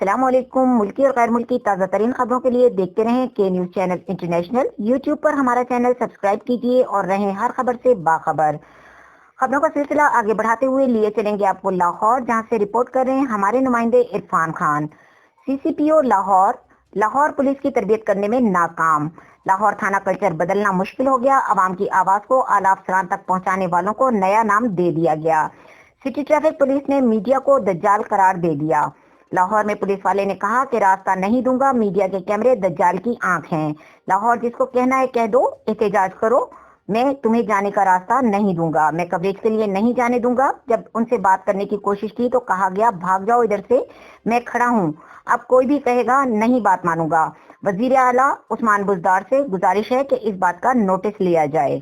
السلام علیکم۔ ملکی اور غیر ملکی تازہ ترین خبروں کے لیے دیکھتے رہیں کے نیوز چینل انٹرنیشنل۔ یوٹیوب پر ہمارا چینل سبسکرائب کیجیے اور رہیں ہر خبر سے باخبر۔ خبروں کا سلسلہ آگے بڑھاتے ہوئے لیے چلیں گے آپ کو لاہور، جہاں سے رپورٹ کر رہے ہیں ہمارے نمائندے عرفان خان۔ سی سی پی او لاہور پولیس کی تربیت کرنے میں ناکام۔ لاہور تھانہ کلچر بدلنا مشکل ہو گیا، عوام کی آواز کو اعلیٰ افسران تک پہنچانے والوں کو نیا نام دے دیا گیا۔ سٹی ٹریفک پولیس نے میڈیا کو دجال قرار دے دیا۔ لاہور میں پولیس والے نے کہا کہ راستہ نہیں دوں گا، میڈیا کے کیمرے دجال کی آنکھ ہیں۔ لاہور جس کو کہنا ہے کہہ دو، احتجاج کرو، میں تمہیں جانے کا راستہ نہیں دوں گا، میں کوریج کے لیے نہیں جانے دوں گا۔ جب ان سے بات کرنے کی کوشش کی تو کہا گیا بھاگ جاؤ ادھر سے، میں کھڑا ہوں، اب کوئی بھی کہے گا نہیں بات مانوں گا۔ وزیر اعلیٰ عثمان بزدار سے گزارش ہے کہ اس بات کا نوٹس لیا جائے۔